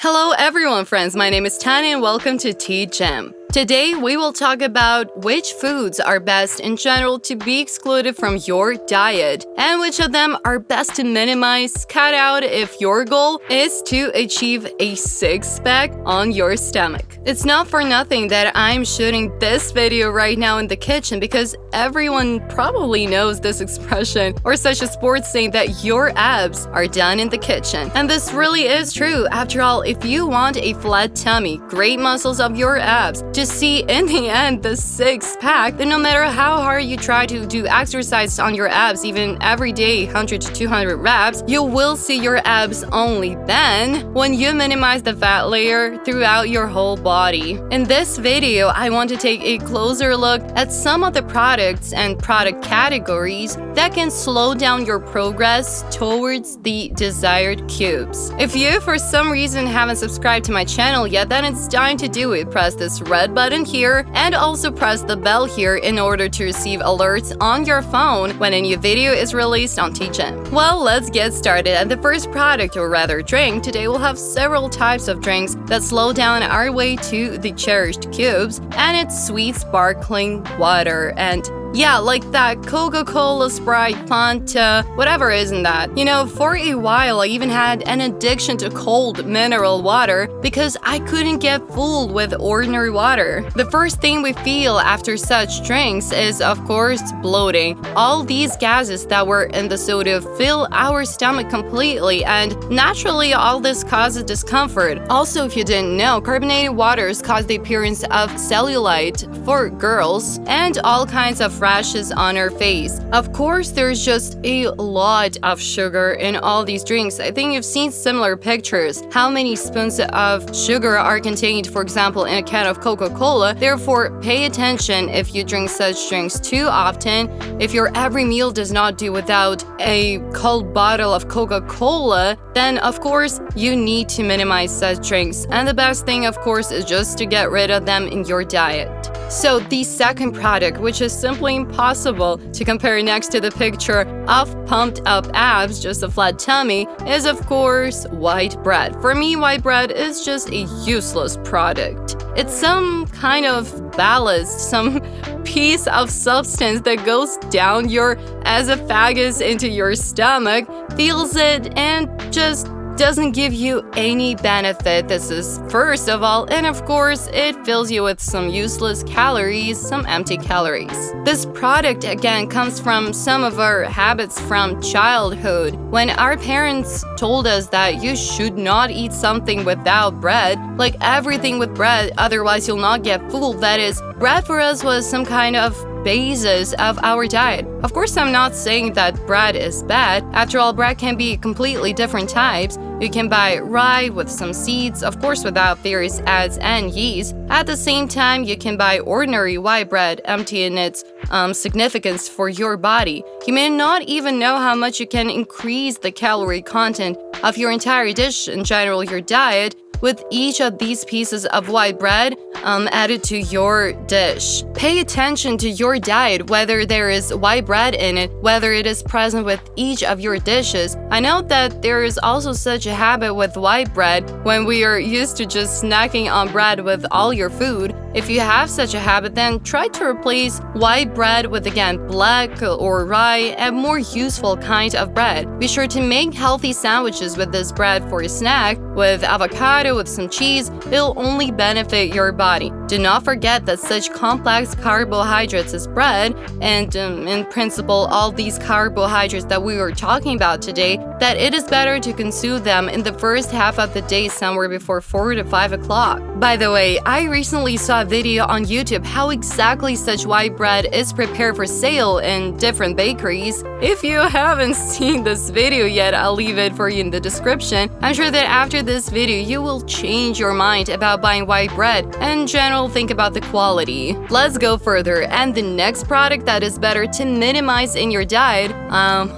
Hello everyone friends, my name is Tanya and welcome to TGym. Today we will talk about which foods are best in general to be excluded from your diet and which of them are best to minimize, cut out if your goal is to achieve a six-pack on your stomach. It's not for nothing that I'm shooting this video right now in the kitchen because everyone probably knows this expression or such a sports saying that your abs are done in the kitchen. And this really is true. After all, if you want a flat tummy, great muscles of your abs, to see in the end the six-pack, then no matter how hard you try to do exercise on your abs, even every day 100 to 200 reps, you will see your abs only then when you minimize the fat layer throughout your whole body. In this video, I want to take a closer look at some of the products and product categories that can slow down your progress towards the desired cubes. If you for some reason haven't subscribed to my channel yet, then it's time to do it. Press this red button here and also press the bell here in order to receive alerts on your phone when a new video is released on TGym. Well, let's get started. And the first product, or rather drink, today we'll have several types of drinks that slow down our way to the cherished cubes, and it's sweet sparkling water. And yeah, like that Coca-Cola, Sprite, Fanta, whatever isn't that. You know, for a while I even had an addiction to cold mineral water because I couldn't get full with ordinary water. The first thing we feel after such drinks is, of course, bloating. All these gases that were in the soda fill our stomach completely, and naturally all this causes discomfort. Also, if you didn't know, carbonated waters cause the appearance of cellulite for girls and all kinds of rashes on her face. Of course, there's just a lot of sugar in all these drinks. I think you've seen similar pictures. How many spoons of sugar are contained, for example, in a can of Coca-Cola? Therefore, pay attention if you drink such drinks too often. If your every meal does not do without a cold bottle of Coca-Cola, then of course you need to minimize such drinks. And the best thing, of course, is just to get rid of them in your diet. So the second product, which is simply impossible to compare next to the picture of pumped up abs, just a flat tummy, is of course white bread. For me, white bread is just a useless product. It's some kind of ballast, some piece of substance that goes down your esophagus into your stomach, feels it, and just doesn't give you any benefit. This is first of all, and of course it fills you with some useless calories, some empty calories. This product again comes from some of our habits from childhood, when our parents told us that you should not eat something without bread, like everything with bread, otherwise you'll not get full. That is, bread for us was some kind of basis of our diet. Of course, I'm not saying that bread is bad. After all, bread can be completely different types. You can buy rye with some seeds, of course without various ads and yeast. At the same time, you can buy ordinary white bread, empty in its significance for your body. You may not even know how much you can increase the calorie content of your entire dish, in general your diet, with each of these pieces of white bread added to your dish. Pay attention to your diet, whether there is white bread in it, whether it is present with each of your dishes. I know that there is also such a habit with white bread when we are used to just snacking on bread with all your food. If you have such a habit, then try to replace white bread with, again, black or rye, a more useful kind of bread. Be sure to make healthy sandwiches with this bread for a snack, with avocado, with some cheese. It'll only benefit your body. Do not forget that such complex carbohydrates as bread, and in principle all these carbohydrates that we were talking about today, that it is better to consume them in the first half of the day, somewhere before 4 to 5 o'clock. By the way, I recently saw a video on YouTube how exactly such white bread is prepared for sale in different bakeries. If you haven't seen this video yet, I'll leave it for you in the description. I'm sure that after this video you will change your mind about buying white bread and in general think about the quality. Let's go further, and the next product that is better to minimize in your diet,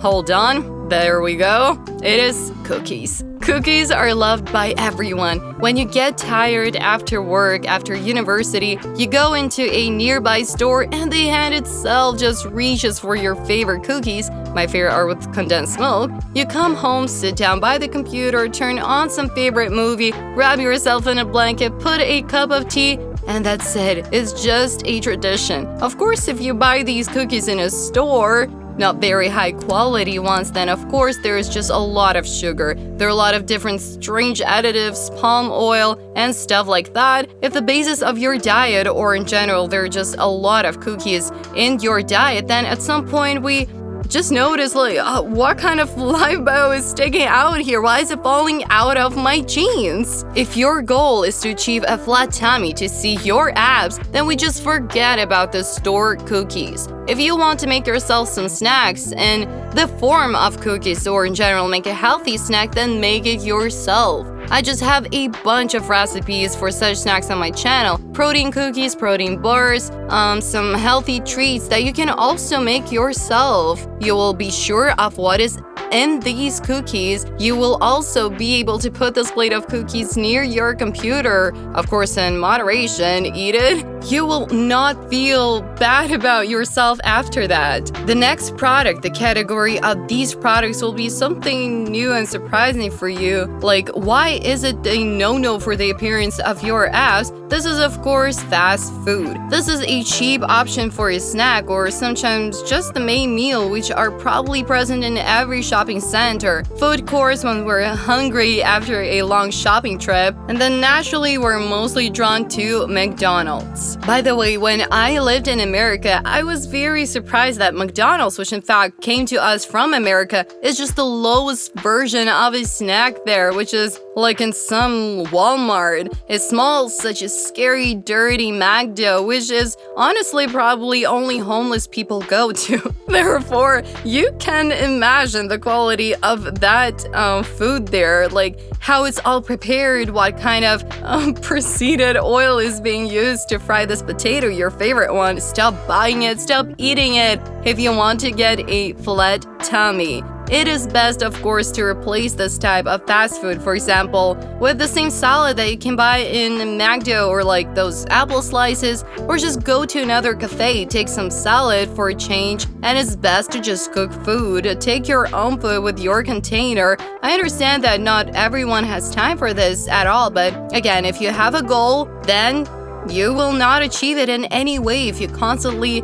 hold on, there we go, it is cookies. Cookies are loved by everyone. When you get tired after work, after university, you go into a nearby store and the hand itself just reaches for your favorite cookies. My favorite are with condensed milk. You come home, sit down by the computer, turn on some favorite movie, wrap yourself in a blanket, put a cup of tea, and that's it. It's just a tradition. Of course, if you buy these cookies in a store, not very high quality ones, then of course there is just a lot of sugar. There are a lot of different strange additives, palm oil, and stuff like that. If the basis of your diet, or in general there are just a lot of cookies in your diet, then at some point we just notice what kind of lipo is sticking out here? Why is it falling out of my jeans? If your goal is to achieve a flat tummy to see your abs, then we just forget about the store cookies. If you want to make yourself some snacks in the form of cookies, or in general make a healthy snack, then make it yourself. I just have a bunch of recipes for such snacks on my channel. Protein cookies, protein bars, some healthy treats that you can also make yourself. You will be sure of what is in these cookies. You will also be able to put this plate of cookies near your computer. Of course, in moderation, eat it. You will not feel bad about yourself after that. The next product, the category of these products will be something new and surprising for you. Like, why is it a no-no for the appearance of your abs? This is, of course, fast food. This is a cheap option for a snack, or sometimes just the main meal, which are probably present in every shopping center, food courts when we're hungry after a long shopping trip, and then naturally we're mostly drawn to McDonald's. By the way, when I lived in America, I was very surprised that McDonald's, which in fact came to us from America, is just the lowest version of a snack there, which is like in some Walmart. It smells such a scary, dirty McDo, which is honestly probably only homeless people go to. Therefore, you can imagine the quality of that food there, like how it's all prepared, what kind of preceded oil is being used to fry this potato, your favorite one. Stop buying it, stop eating it if you want to get a flat tummy. It is best, of course, to replace this type of fast food, for example, with the same salad that you can buy in McDo, or like those apple slices, or just go to another cafe, take some salad for a change, and it's best to just cook food. Take your own food with your container. I understand that not everyone has time for this at all, but again, if you have a goal, then you will not achieve it in any way if you constantly,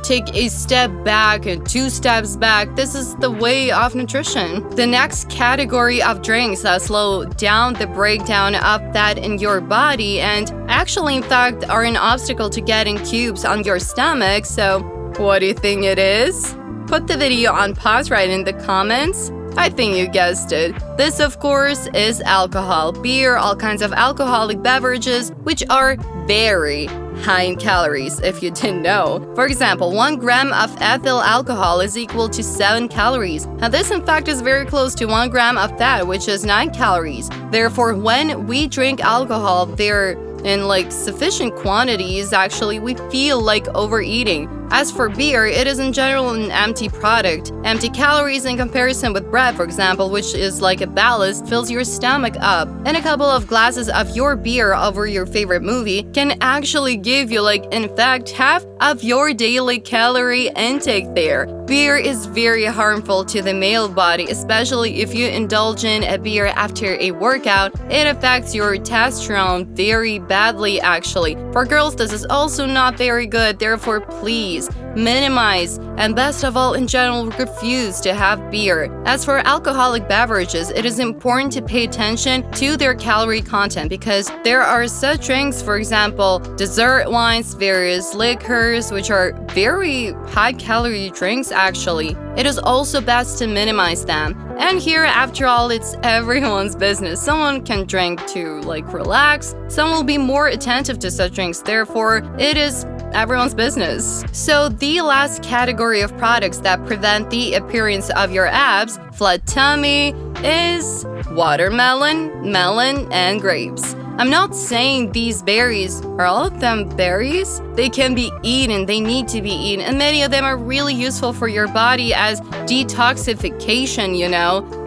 take a step back and 2 steps back. This is the way of nutrition. The next category of drinks that slow down the breakdown of fat in your body and actually, in fact, are an obstacle to getting cubes on your stomach. So, what do you think it is? Put the video on pause right in the comments. I think you guessed it. This, of course, is alcohol, beer, all kinds of alcoholic beverages, which are very high in calories, if you didn't know. For example, 1 gram of ethyl alcohol is equal to 7 calories. Now, this, in fact, is very close to 1 gram of fat, which is 9 calories. Therefore, when we drink alcohol, they're in sufficient quantities, actually, we feel like overeating. As for beer, it is in general an empty product. Empty calories in comparison with bread, for example, which is like a ballast, fills your stomach up. And a couple of glasses of your beer over your favorite movie can actually give you, in fact, half of your daily calorie intake there. Beer is very harmful to the male body, especially if you indulge in a beer after a workout. It affects your testosterone very badly, actually. For girls, this is also not very good, therefore, please minimize, and best of all, in general, refuse to have beer. As for alcoholic beverages, it is important to pay attention to their calorie content because there are such drinks, for example, dessert wines, various liquors, which are very high-calorie drinks, actually. It is also best to minimize them. And here, after all, it's everyone's business. Someone can drink to, relax. Some will be more attentive to such drinks. Therefore, it is everyone's business. So the last category of products that prevent the appearance of your abs, flat tummy, is watermelon, melon, and grapes. I'm not saying these berries are all of them berries. They can be eaten, they need to be eaten, and many of them are really useful for your body as detoxification,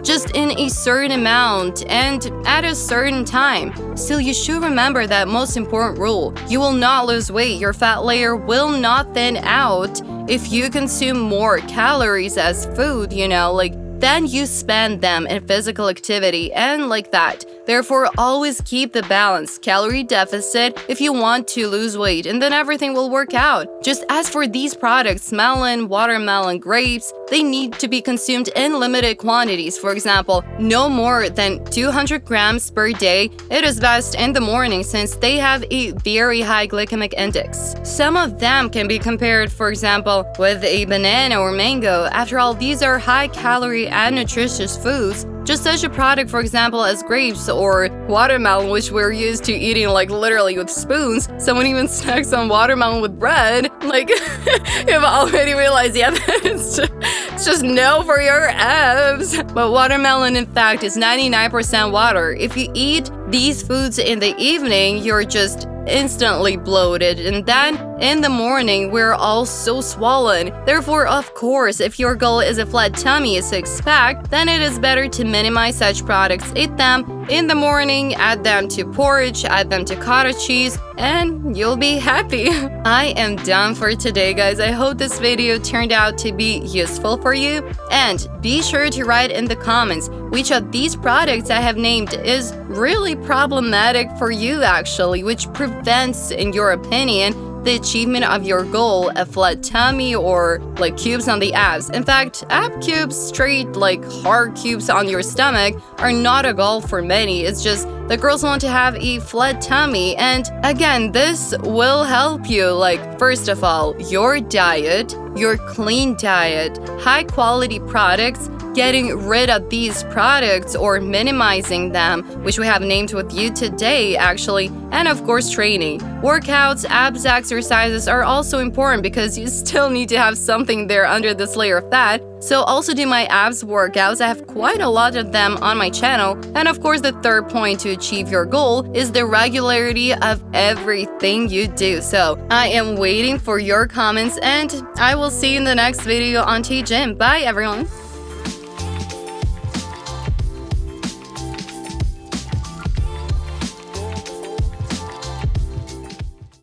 just in a certain amount and at a certain time. Still, you should remember that most important rule: you will not lose weight, your fat layer will not thin out if you consume more calories as food, then you spend them in physical activity and like that. Therefore, always keep the balance, calorie deficit if you want to lose weight, and then everything will work out. Just as for these products, melon, watermelon, grapes, they need to be consumed in limited quantities. For example, no more than 200 grams per day. It is best in the morning since they have a very high glycemic index. Some of them can be compared, for example, with a banana or mango. After all, these are high-calorie and nutritious foods. Just such a product, for example, as grapes or watermelon, which we're used to eating literally with spoons. Someone even snacks on watermelon with bread. You've already realized, it's just no for your abs. But watermelon, in fact, is 99% water. If you eat these foods in the evening, you're just instantly bloated, and then in the morning we're all so swollen. Therefore, of course, if your goal is a flat tummy, a six-pack, then it is better to minimize such products. Eat them in the morning, add them to porridge, add them to cottage cheese, and you'll be happy. I am done for today, guys. I hope this video turned out to be useful for you, and be sure to write in the comments which of these products I have named is really problematic for you actually, which prevents, in your opinion, the achievement of your goal, a flat tummy or cubes on the abs. In fact, ab cubes, straight hard cubes on your stomach, are not a goal for many. It's just the girls want to have a flat tummy. And again, this will help you. First of all, your diet, your clean diet, high quality products, getting rid of these products or minimizing them, which we have named with you today actually, and of course training. Workouts, abs exercises are also important because you still need to have something there under this layer of fat. So also do my abs workouts. I have quite a lot of them on my channel. And of course, the third point to achieve your goal is the regularity of everything you do. So I am waiting for your comments, and I will see you in the next video on TGym. Bye everyone!